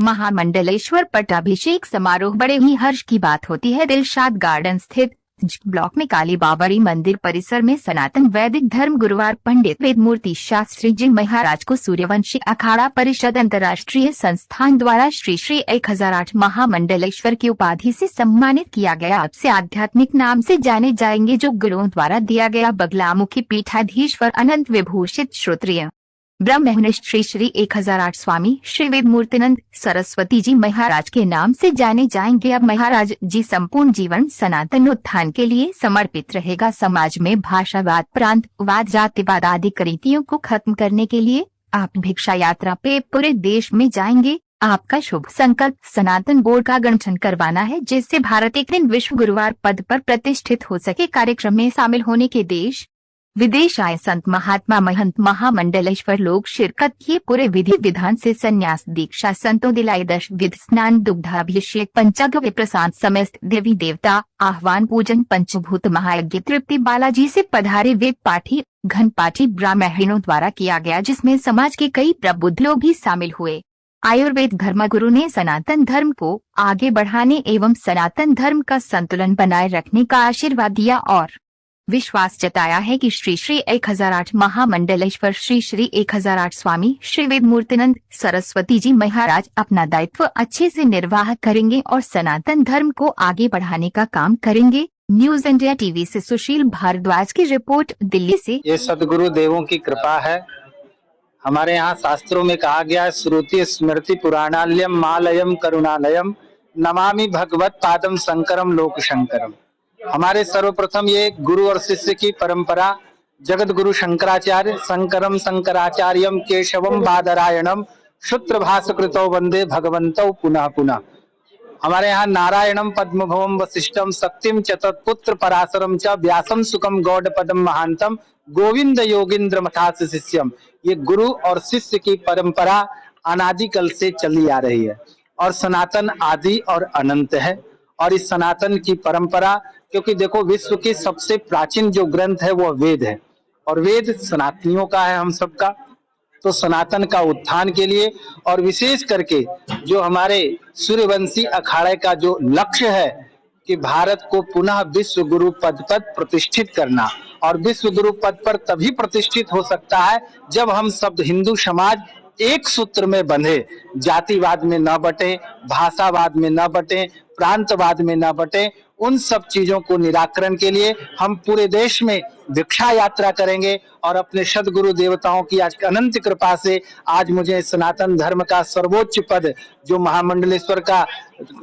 महामंडलेश्वर पट्टाभिषेक समारोह बड़े ही हर्ष की बात होती है। दिलशाद गार्डन स्थित ब्लॉक में काली बावड़ी मंदिर परिसर में सनातन वैदिक धर्म गुरुवार पंडित वेदमूर्ति शास्त्री जी महाराज को सूर्यवंशी अखाड़ा परिषद अंतर्राष्ट्रीय संस्थान द्वारा श्री श्री 1008 महामंडलेश्वर की उपाधि से सम्मानित किया गया। अब से आध्यात्मिक नाम से जाने जाएंगे जो गुरुओं द्वारा दिया गया। बगलामुखी पीठाधीश्वर अनंत विभूषित श्रोत्रिय ब्रह्मनिष्ठ श्री श्री 1008 स्वामी श्री वेदमूर्तिनंद सरस्वती जी महाराज के नाम से जाने जाएंगे। अब महाराज जी संपूर्ण जीवन सनातन उत्थान के लिए समर्पित रहेगा। समाज में भाषावाद, प्रांतवाद, जातिवाद आदि कुरीतियों को खत्म करने के लिए आप भिक्षा यात्रा पे पूरे देश में जाएंगे। आपका शुभ संकल्प सनातन बोर्ड का गठन करवाना है, जिससे भारत एक दिन विश्व गुरुवार पद पर प्रतिष्ठित हो सके। कार्यक्रम में शामिल होने के देश विदेश आए संत महात्मा महंत महामंडलेश्वर लोग शिरकत किए। पूरे विधि विधान से संन्यास दीक्षा संतों दिलाई। दश विध स्नान, दुग्धाभिषेक, पंचागव्य प्रसाद, समस्त देवी देवता आह्वान, पूजन, पंचभूत महायज्ञ, तृप्ति बालाजी से पधारे वेद पाठी घन पाठी ब्राह्मणों द्वारा किया गया, जिसमें समाज के कई प्रबुद्ध लोग भी शामिल हुए। आयुर्वेद धर्मगुरु ने सनातन धर्म को आगे बढ़ाने एवं सनातन धर्म का संतुलन बनाए रखने का आशीर्वाद दिया और विश्वास जताया है कि श्री श्री 1008 महामंडलेश्वर श्री श्री 1008 स्वामी श्री वेदमूर्तिनंद सरस्वती जी महाराज अपना दायित्व अच्छे से निर्वाह करेंगे और सनातन धर्म को आगे बढ़ाने का काम करेंगे। न्यूज इंडिया टीवी से सुशील भारद्वाज की रिपोर्ट, दिल्ली से। ये सदगुरु देवों की कृपा है। हमारे यहाँ शास्त्रों में कहा गया है, श्रुति स्मृति पुराणालयम मालयम करुणालयम नमामि भगवत पादम शंकरम लोक शंकरम। हमारे सर्वप्रथम ये गुरु और शिष्य की परंपरा, जगत गुरु शंकराचार्य शंकरम शंकराचार्यम केशवम बादरायणम सूत्र भास्कृतो वंदे भगवंतो पुनः पुनः। हमारे यहाँ नारायणम पद्मभवम वशिष्ठम शक्तिम च तत्पुत्र पराशरम च व्यासम सुखम गौड़ पदम महांतम गोविंद योगिंद्र मथास शिष्यम। ये गुरु और शिष्य की परंपरा अनादिकाल से चली आ रही है और सनातन आदि और अनंत है। और इस सनातन की परंपरा, क्योंकि देखो विश्व की सबसे प्राचीन जो ग्रंथ है वो वेद है और वेद सनातनियों का है, हम सबका। तो सनातन का उत्थान के लिए और विशेष करके जो हमारे सूर्यवंशी अखाड़े का जो लक्ष्य है कि भारत को पुनः विश्व गुरु पद पर प्रतिष्ठित करना, और विश्व गुरु पद पर तभी प्रतिष्ठित हो सकता है जब हम सब हिंदू समाज एक सूत्र में बंधे, जातिवाद में न बटे, भाषावाद में न बटे, प्रांतवाद में न बटे। उन सब चीजों को निराकरण के लिए हम पूरे देश में भिक्षा यात्रा करेंगे और अपने सदगुरु देवताओं की आज अनंत कृपा से आज मुझे सनातन धर्म का सर्वोच्च पद जो महामंडलेश्वर का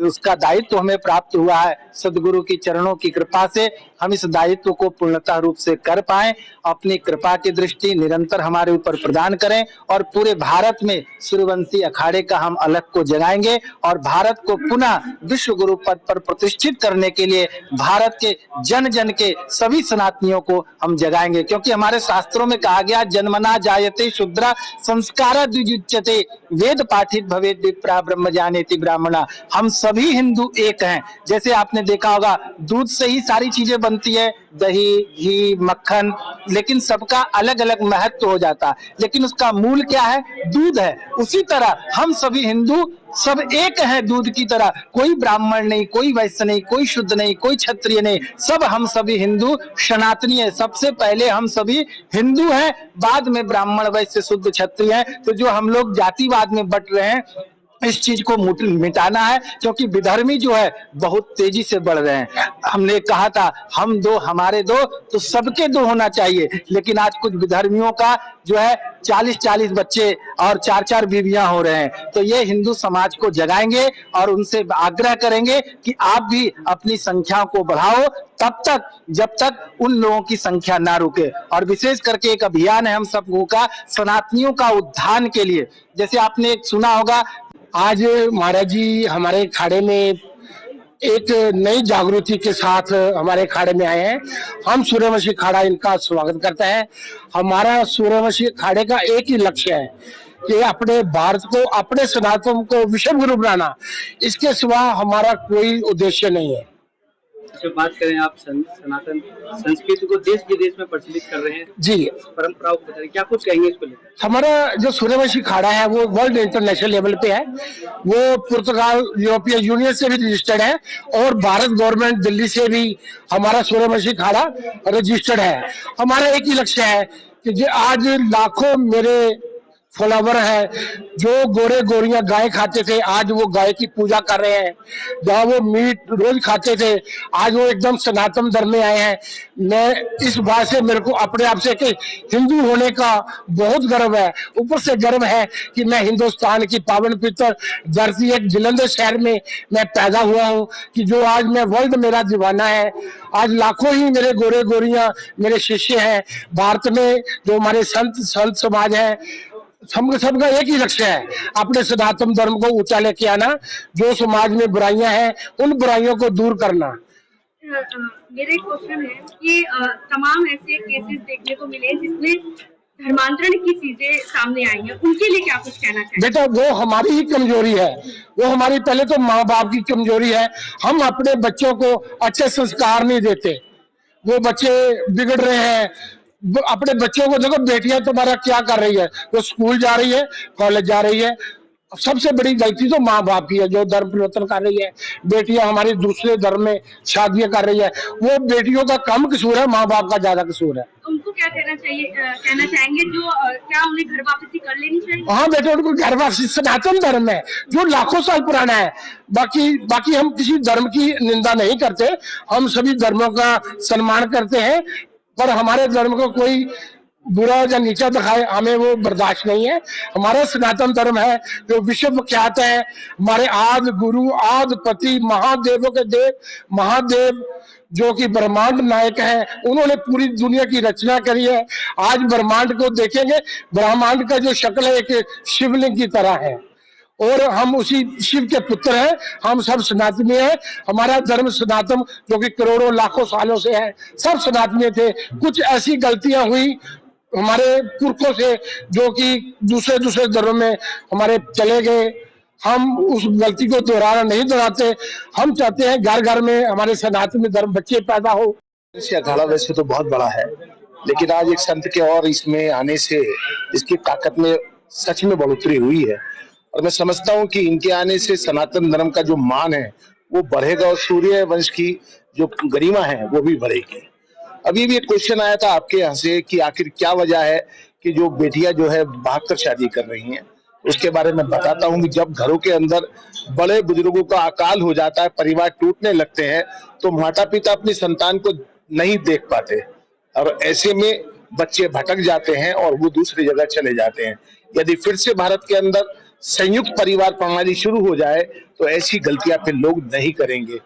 उसका दायित्व हमें प्राप्त हुआ है। सदगुरु की चरणों की कृपा से हम इस दायित्व को पूर्णतः रूप से कर पाएं। अपनी कृपा की दृष्टि निरंतर हमारे ऊपर प्रदान करें और पूरे भारत में सूर्यवंशी अखाड़े का हम अलग को जगाएंगे और भारत को पुनः विश्व गुरु पद पर प्रतिष्ठित करने के लिए भारत के जन जन के सभी सनातनियों को हम जगाएंगे। क्योंकि हमारे शास्त्रों में कहा गया, जन्मना जायते शूद्रा संस्कार द्विजुच्यते वेद पाठित भवेद विप्रा ब्रह्म जानेति ब्राह्मणा। हम सभी हिंदू एक हैं। जैसे आपने देखा होगा दूध से ही सारी चीजें बनती है, दही, घी, मक्खन, लेकिन सबका अलग अलग महत्व हो जाता, लेकिन उसका मूल क्या है? दूध है। उसी तरह हम सभी हिंदू सब एक हैं दूध की तरह। कोई ब्राह्मण नहीं, कोई वैश्य नहीं, कोई शुद्ध नहीं, कोई क्षत्रिय नहीं, सब हम सभी हिंदू सनातनी है। सबसे पहले हम सभी हिंदू हैं, बाद में ब्राह्मण वैश्य शुद्ध क्षत्रिय हैं। तो जो हम लोग जातिवाद में बट रहे हैं, इस चीज को मिटाना है, क्योंकि विधर्मी जो है बहुत तेजी से बढ़ रहे हैं। हमने कहा था हम दो हमारे दो, तो सबके दो होना चाहिए, लेकिन आज कुछ विधर्मियों का जो है 40-40 बच्चे और 4-4 बीवियां हो रहे हैं। तो ये हिंदू समाज को जगाएंगे और उनसे आग्रह करेंगे कि आप भी अपनी संख्या को बढ़ाओ तब तक जब तक उन लोगों की संख्या ना रुके। और विशेष करके एक अभियान है हम सबको का सनातनियों का उत्थान के लिए। जैसे आपने एक सुना होगा, आज महाराज जी हमारे खाड़े में एक नई जागृति के साथ हमारे खाड़े में आए हैं। हम सूर्यवंशी खाड़ा इनका स्वागत करते हैं। हमारा सूर्यवंशी खाड़े का एक ही लक्ष्य है कि अपने भारत को, अपने सनातन को विश्व गुरु बनाना। इसके सिवा हमारा कोई उद्देश्य नहीं है। जब बात करें आप सनातन संस्कृति को देश विदेश में प्रचलित कर रहे हैं, जी, परंपराओं को बता रहे हैं, क्या कुछ कहेंगे इसको लेकर? हमारा जो सूर्यवंशी अखाड़ा है वो वर्ल्ड इंटरनेशनल लेवल पे है। वो पुर्तगाल यूरोपियन यूनियन से भी रजिस्टर्ड है और भारत गवर्नमेंट दिल्ली से भी हमारा सूर्यवंशी अखाड़ा रजिस्टर्ड है। हमारा एक ही लक्ष्य है कि जो आज लाखों मेरे फॉलोवर है जो गोरे गोरियां गाय खाते थे, आज वो गाय की पूजा कर रहे हैं। जहाँ वो मीट रोज खाते थे, आज वो एकदम सनातन धर्म में आए हैं। मैं इस बात से मेरे को अपने आप से कि हिंदू होने का बहुत गर्व है। ऊपर से गर्व है कि मैं हिंदुस्तान की पावन पवित्र धरती एक जलंधर शहर में मैं पैदा हुआ हूँ, कि जो आज मैं वर्ल्ड मेरा दीवाना है। आज लाखों ही मेरे गोरे गोरियां मेरे शिष्य हैं। भारत में जो हमारे संत समाज है, सबका एक ही लक्ष्य है, अपने सनातन धर्म को ऊंचा लेके आना। जो समाज में बुराइयां हैं उन बुराइयों को दूर करना। मेरा एक क्वेश्चन है कि तमाम ऐसे केसेस देखने को मिले जिसमें धर्मांतरण की चीजें सामने आई हैं, उनके लिए क्या कुछ कहना चाहिए? बेटा, वो हमारी ही कमजोरी है। वो हमारी पहले तो माँ बाप की कमजोरी है। हम अपने बच्चों को अच्छे संस्कार नहीं देते, वो बच्चे बिगड़ रहे हैं। अपने बच्चों को देखो, बेटियां तुम्हारा क्या कर रही है, वो स्कूल जा रही है, कॉलेज जा रही है। सबसे बड़ी गलती तो माँ बाप की है जो धर्म परिवर्तन कर रही है। बेटियां हमारी दूसरे धर्म में शादियां कर रही है, वो बेटियों का कम कसूर है, माँ बाप का ज्यादा कसूर है। उनको क्या कहना चाहिए, कहना चाहेंगे जो क्या उन्हें घर वापसी कर लेनी चाहिए? हाँ बेटे, उनको घर वापसी, सनातन धर्म है जो लाखों साल पुराना है। बाकी हम किसी धर्म की निंदा नहीं करते, हम सभी धर्मों का सम्मान करते हैं, पर हमारे धर्म को कोई बुरा या नीचा दिखाए हमें वो बर्दाश्त नहीं है। हमारा सनातन धर्म है जो विश्व विख्यात है। हमारे आदि गुरु आदि पति महादेवों के देव महादेव जो कि ब्रह्मांड नायक है, उन्होंने पूरी दुनिया की रचना करी है। आज ब्रह्मांड को देखेंगे, ब्रह्मांड का जो शक्ल है एक शिवलिंग की तरह है और हम उसी शिव के पुत्र हैं। हम सब सनातनी हैं। हमारा धर्म सनातन जो कि करोड़ों लाखों सालों से है, सब सनातनी थे। कुछ ऐसी गलतियां हुई हमारे पुरखों से जो कि दूसरे धर्म में हमारे चले गए। हम उस गलती को दोहराते। हम चाहते हैं घर घर में हमारे सनातनी धर्म बच्चे पैदा हो। अखाड़ा वैसे तो बहुत बड़ा है, लेकिन आज एक संत के और इसमें आने से इसकी ताकत में सच में बढ़ोतरी हुई है। और मैं समझता हूँ कि इनके आने से सनातन धर्म का जो मान है वो बढ़ेगा और सूर्य वंश की जो गरिमा है वो भी बढ़ेगी। अभी भी एक क्वेश्चन आया था आपके यहाँ से कि आखिर क्या वजह है कि जो बेटियां जो है भागकर शादी कर रही हैं। उसके बारे में बताता हूँ कि जब घरों के अंदर बड़े बुजुर्गों का अकाल हो जाता है, परिवार टूटने लगते हैं, तो माता पिता अपनी संतान को नहीं देख पाते और ऐसे में बच्चे भटक जाते हैं और वो दूसरी जगह चले जाते हैं। यदि फिर से भारत के अंदर संयुक्त परिवार प्रणाली शुरू हो जाए तो ऐसी गलतियां फिर लोग नहीं करेंगे।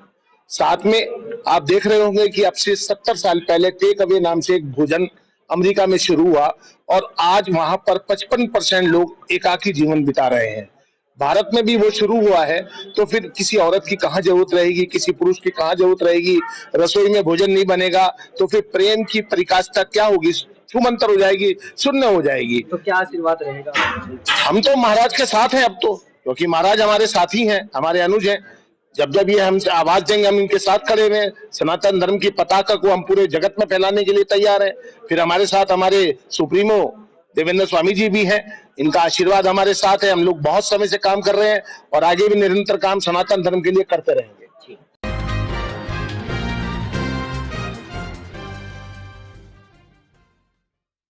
साथ में आप देख रहे होंगे कि अब से 70 साल पहले टेक अवे नाम से एक भोजन अमेरिका में शुरू हुआ और आज वहां पर 55% लोग एकाकी जीवन बिता रहे हैं। भारत में भी वो शुरू हुआ है, तो फिर किसी औरत की कहाँ जरूरत रहेगी, किसी पुरुष की कहाँ जरूरत रहेगी। रसोई में भोजन नहीं बनेगा तो फिर प्रेम की परिकाष्ठा क्या होगी, छूमंतर हो जाएगी, शून्य हो जाएगी। तो क्या आशीर्वाद रहेगा? हम तो महाराज के साथ हैं अब तो, क्योंकि महाराज हमारे साथी हैं, हमारे अनुज हैं। जब ये हम आवाज देंगे हम इनके साथ खड़े हुए हैं। सनातन धर्म की पताका को हम पूरे जगत में फैलाने के लिए तैयार हैं। फिर हमारे साथ हमारे सुप्रीमो देवेंद्र स्वामी जी भी हैं, इनका आशीर्वाद हमारे साथ है। हम लोग बहुत समय से काम कर रहे हैं और आगे भी निरंतर काम सनातन धर्म के लिए करते रहेंगे।